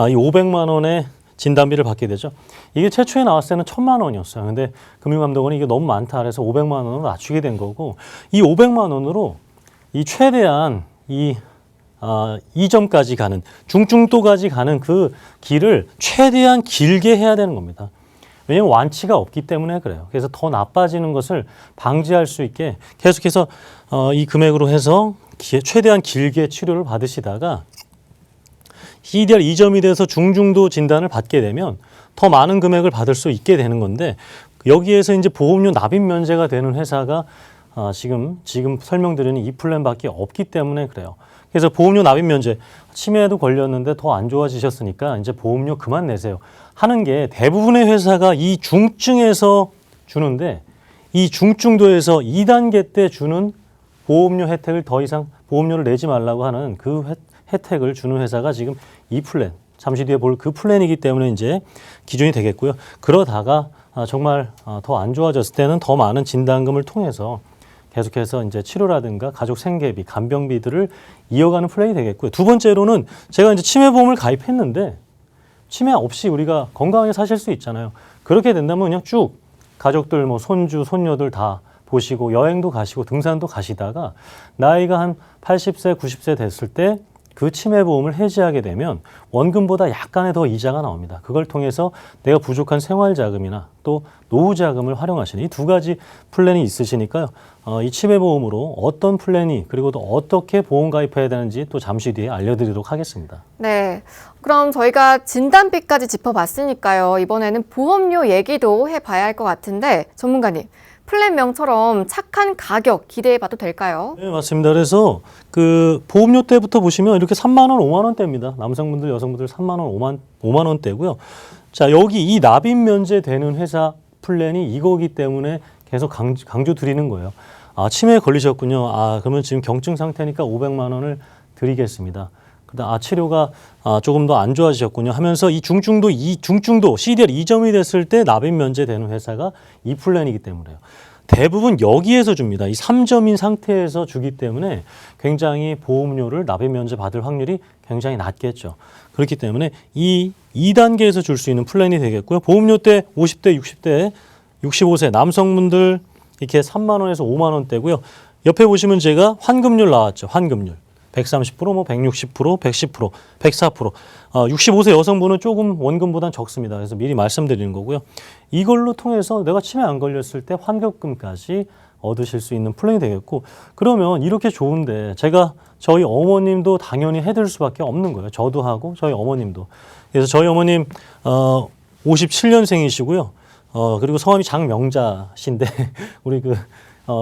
이 500만 원의 진단비를 받게 되죠. 이게 최초에 나왔을 때는 1,000만 원이었어요. 근데 금융감독원이 이게 너무 많다 그래서 500만 원으로 낮추게 된 거고, 이 500만 원으로 이 최대한 이 2점까지 가는 중증도까지 가는 그 길을 최대한 길게 해야 되는 겁니다. 왜냐하면 완치가 없기 때문에 그래요. 그래서 더 나빠지는 것을 방지할 수 있게 계속해서 이 금액으로 해서 최대한 길게 치료를 받으시다가 CDR 2점이 돼서 중증도 진단을 받게 되면 더 많은 금액을 받을 수 있게 되는 건데, 여기에서 이제 보험료 납입 면제가 되는 회사가 지금 설명드리는 이 플랜밖에 없기 때문에 그래요. 그래서 보험료 납입 면제, 치매에도 걸렸는데 더 안 좋아지셨으니까 이제 보험료 그만 내세요 하는 게 대부분의 회사가 이 중증에서 주는데, 이 중증도에서 2단계 때 주는 보험료 혜택을 더 이상 보험료를 내지 말라고 하는 그 혜택을 주는 회사가 지금 이 플랜, 잠시 뒤에 볼 그 플랜이기 때문에 이제 기준이 되겠고요. 그러다가 정말 더 안 좋아졌을 때는 더 많은 진단금을 통해서 계속해서 이제 치료라든가 가족 생계비, 간병비들을 이어가는 플랜이 되겠고요. 두 번째로는 제가 이제 치매보험을 가입했는데 치매 없이 우리가 건강하게 사실 수 있잖아요. 그렇게 된다면 그냥 쭉 가족들, 뭐 손주, 손녀들 다 보시고 여행도 가시고 등산도 가시다가 나이가 한 80세, 90세 됐을 때 그 치매보험을 해지하게 되면 원금보다 약간의 더 이자가 나옵니다. 그걸 통해서 내가 부족한 생활자금이나 또 노후자금을 활용하시는 이 두 가지 플랜이 있으시니까요. 이 치매보험으로 어떤 플랜이 그리고 또 어떻게 보험 가입해야 되는지 또 잠시 뒤에 알려드리도록 하겠습니다. 네. 그럼 저희가 진단비까지 짚어봤으니까요. 이번에는 보험료 얘기도 해봐야 할 것 같은데 전문가님, 플랜명처럼 착한 가격 기대해봐도 될까요? 네, 맞습니다. 그래서 그 보험료 때부터 보시면 이렇게 3만 원, 5만 원대입니다. 남성분들, 여성분들 3만 원, 5만 원대고요. 자, 여기 이 납입 면제 되는 회사 플랜이 이거기 때문에 계속 강조 드리는 거예요. 치매에 걸리셨군요. 그러면 지금 경증 상태니까 500만 원을 드리겠습니다. 그다음 치료가 조금 더 안 좋아지셨군요 하면서 이 중증도 CDR 2점이 됐을 때 납입 면제되는 회사가 이 플랜이기 때문에요. 대부분 여기에서 줍니다. 이 3점인 상태에서 주기 때문에 굉장히 보험료를 납입 면제 받을 확률이 굉장히 낮겠죠. 그렇기 때문에 이 2단계에서 줄 수 있는 플랜이 되겠고요. 보험료 때 50대, 60대, 65세 남성분들 이렇게 3만 원에서 5만 원대고요. 옆에 보시면 제가 환급률 나왔죠. 환급률. 130%, 뭐 160%, 110%, 104%. 65세 여성분은 조금 원금보단 적습니다. 그래서 미리 말씀드리는 거고요. 이걸로 통해서 내가 치매 안 걸렸을 때 환급금까지 얻으실 수 있는 플랜이 되겠고, 그러면 이렇게 좋은데 제가 저희 어머님도 당연히 해드릴 수밖에 없는 거예요. 저도 하고 저희 어머님도. 그래서 저희 어머님 57년생이시고요. 그리고 성함이 장명자신데 우리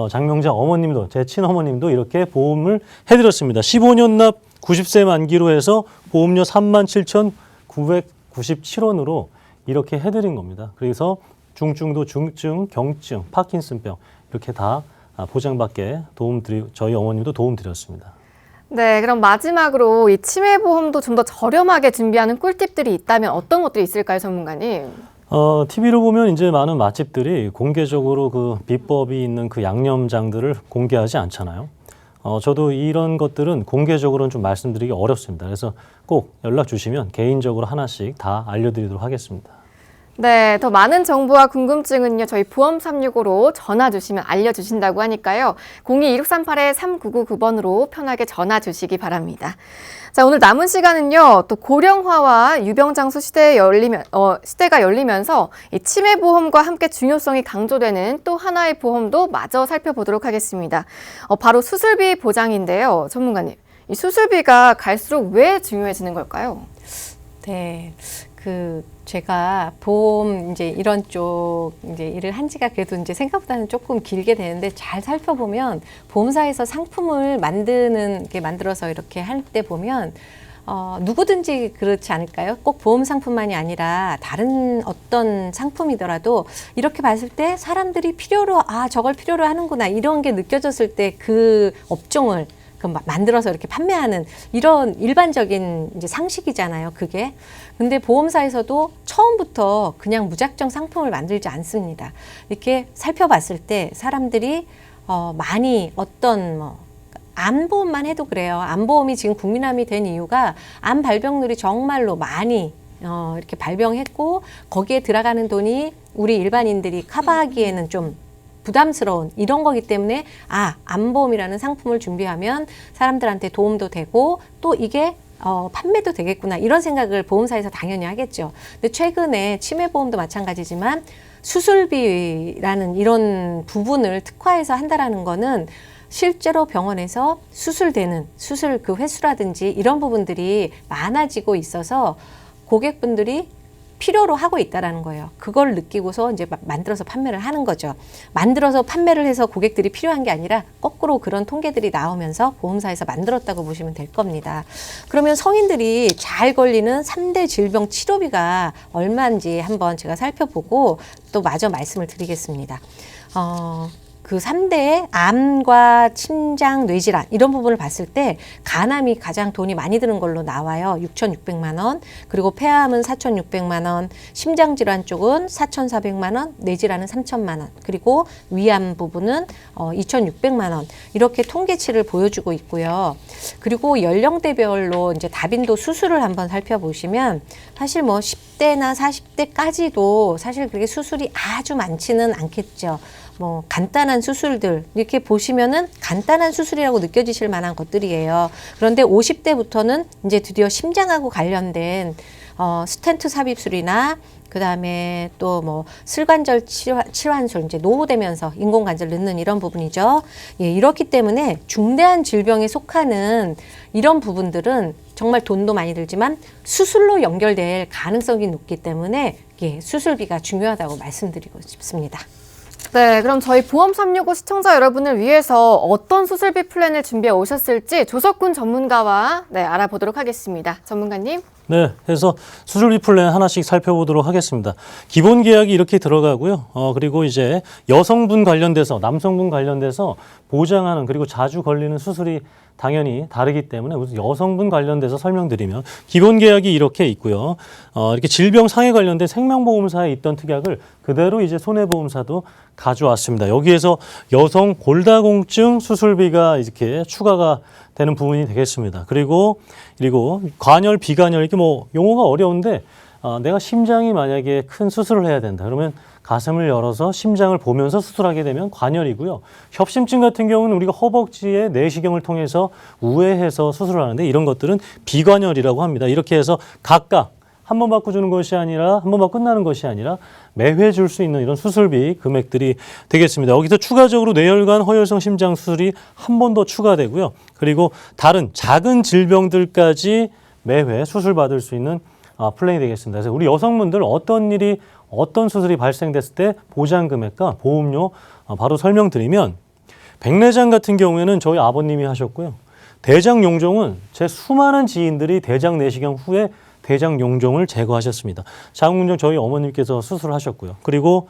장명자 어머님도, 제 친어머님도 이렇게 보험을 해드렸습니다. 15년 납 90세 만기로 해서 보험료 37,997원으로 이렇게 해드린 겁니다. 그래서 중증도, 중증, 경증, 파킨슨병 이렇게 다 보장받게 저희 어머님도 도움드렸습니다. 네, 그럼 마지막으로 이 치매보험도 좀 더 저렴하게 준비하는 꿀팁들이 있다면 어떤 것들이 있을까요, 전문가님? TV로 보면 이제 많은 맛집들이 공개적으로 그 비법이 있는 그 양념장들을 공개하지 않잖아요. 저도 이런 것들은 공개적으로는 좀 말씀드리기 어렵습니다. 그래서 꼭 연락 주시면 개인적으로 하나씩 다 알려드리도록 하겠습니다. 네, 더 많은 정보와 궁금증은요, 저희 보험 365로 전화 주시면 알려주신다고 하니까요. 02-1638-3999번으로 편하게 전화 주시기 바랍니다. 자, 오늘 남은 시간은요, 또 고령화와 유병장수 시대가 열리면서 이 치매보험과 함께 중요성이 강조되는 또 하나의 보험도 마저 살펴보도록 하겠습니다. 바로 수술비 보장인데요. 전문가님, 이 수술비가 갈수록 왜 중요해지는 걸까요? 네. 제가 보험 이제 이런 쪽 이제 일을 한 지가 그래도 이제 생각보다는 조금 길게 되는데 잘 살펴보면 보험사에서 상품을 만들어서 이렇게 할 때 보면 누구든지 그렇지 않을까요? 꼭 보험 상품만이 아니라 다른 어떤 상품이더라도 이렇게 봤을 때 사람들이 저걸 필요로 하는구나 이런 게 느껴졌을 때 그 업종을 만들어서 이렇게 판매하는 이런 일반적인 이제 상식이잖아요, 그게. 근데 보험사에서도 처음부터 그냥 무작정 상품을 만들지 않습니다. 이렇게 살펴봤을 때 사람들이 많이 암보험만 해도 그래요. 암보험이 지금 국민암이 된 이유가 암 발병률이 정말로 많이 이렇게 발병했고 거기에 들어가는 돈이 우리 일반인들이 커버하기에는 좀 부담스러운 이런 거기 때문에 암보험이라는 상품을 준비하면 사람들한테 도움도 되고 또 이게 판매도 되겠구나 이런 생각을 보험사에서 당연히 하겠죠. 근데 최근에 치매보험도 마찬가지지만 수술비라는 이런 부분을 특화해서 한다라는 거는 실제로 병원에서 수술 그 횟수라든지 이런 부분들이 많아지고 있어서 고객분들이 필요로 하고 있다라는 거예요. 그걸 느끼고서 이제 만들어서 판매를 하는 거죠. 만들어서 판매를 해서 고객들이 필요한 게 아니라 거꾸로 그런 통계들이 나오면서 보험사에서 만들었다고 보시면 될 겁니다. 그러면 성인들이 잘 걸리는 3대 질병 치료비가 얼마인지 한번 제가 살펴보고 또 마저 말씀을 드리겠습니다. 그 3대의 암과 심장, 뇌질환 이런 부분을 봤을 때 간암이 가장 돈이 많이 드는 걸로 나와요. 6,600만 원. 그리고 폐암은 4,600만 원. 심장질환 쪽은 4,400만 원. 뇌질환은 3,000만 원. 그리고 위암 부분은 2,600만 원. 이렇게 통계치를 보여주고 있고요. 그리고 연령대별로 이제 다빈도 수술을 한번 살펴보시면 사실 10대나 40대까지도 사실 그렇게 수술이 아주 많지는 않겠죠. 간단한 수술들 이렇게 보시면은 간단한 수술이라고 느껴지실 만한 것들이에요. 그런데 50대부터는 이제 드디어 심장하고 관련된 스텐트 삽입술이나 그다음에 또 슬관절 치환술 이제 노후되면서 인공관절 넣는 이런 부분이죠. 예, 이렇기 때문에 중대한 질병에 속하는 이런 부분들은 정말 돈도 많이 들지만 수술로 연결될 가능성이 높기 때문에 수술비가 중요하다고 말씀드리고 싶습니다. 네, 그럼 저희 보험 365 시청자 여러분을 위해서 어떤 수술비 플랜을 준비해 오셨을지 조석훈 전문가와 알아보도록 하겠습니다. 전문가님. 네, 그래서 수술비 플랜 하나씩 살펴보도록 하겠습니다. 기본 계약이 이렇게 들어가고요. 그리고 이제 여성분 관련돼서, 남성분 관련돼서 보장하는 그리고 자주 걸리는 수술이 당연히 다르기 때문에 우선 여성분 관련돼서 설명드리면 기본 계약이 이렇게 있고요. 이렇게 질병 상해 관련된 생명보험사에 있던 특약을 그대로 이제 손해보험사도 가져왔습니다. 여기에서 여성 골다공증 수술비가 이렇게 추가가 되는 부분이 되겠습니다. 그리고 관열, 비관열 이렇게 용어가 어려운데 내가 심장이 만약에 큰 수술을 해야 된다. 그러면 가슴을 열어서 심장을 보면서 수술하게 되면 관열이고요. 협심증 같은 경우는 우리가 허벅지의 내시경을 통해서 우회해서 수술을 하는데 이런 것들은 비관열이라고 합니다. 이렇게 해서 각각 한 번 받고 주는 것이 아니라 한 번 받고 끝나는 것이 아니라 매회 줄 수 있는 이런 수술비 금액들이 되겠습니다. 여기서 추가적으로 뇌혈관 허혈성 심장 수술이 한 번 더 추가되고요. 그리고 다른 작은 질병들까지 매회 수술 받을 수 있는 플랜이 되겠습니다. 그래서 우리 여성분들 어떤 수술이 발생됐을 때 보장 금액과 보험료 바로 설명드리면 백내장 같은 경우에는 저희 아버님이 하셨고요. 대장 용종은 제 수많은 지인들이 대장 내시경 후에 대장 용종을 제거하셨습니다. 장운종 저희 어머님께서 수술하셨고요. 그리고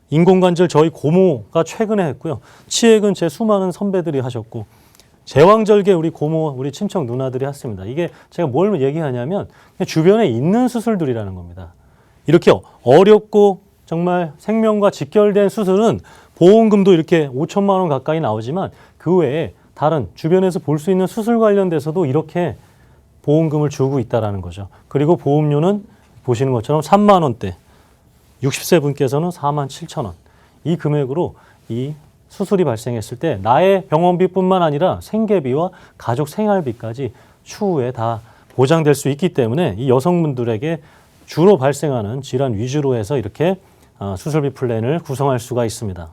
인공관절 저희 고모가 최근에 했고요. 치액은 제 수많은 선배들이 하셨고 제왕절개 우리 고모, 우리 친척 누나들이 했습니다. 이게 제가 뭘 얘기하냐면 주변에 있는 수술들이라는 겁니다. 이렇게 어렵고 정말 생명과 직결된 수술은 보험금도 이렇게 5천만 원 가까이 나오지만 그 외에 다른 주변에서 볼 수 있는 수술 관련돼서도 이렇게 보험금을 주고 있다는 거죠. 그리고 보험료는 보시는 것처럼 3만 원대 60세 분께서는 47,000원. 이 금액으로 이 수술이 발생했을 때 나의 병원비뿐만 아니라 생계비와 가족 생활비까지 추후에 다 보장될 수 있기 때문에 이 여성분들에게 주로 발생하는 질환 위주로 해서 이렇게 수술비 플랜을 구성할 수가 있습니다.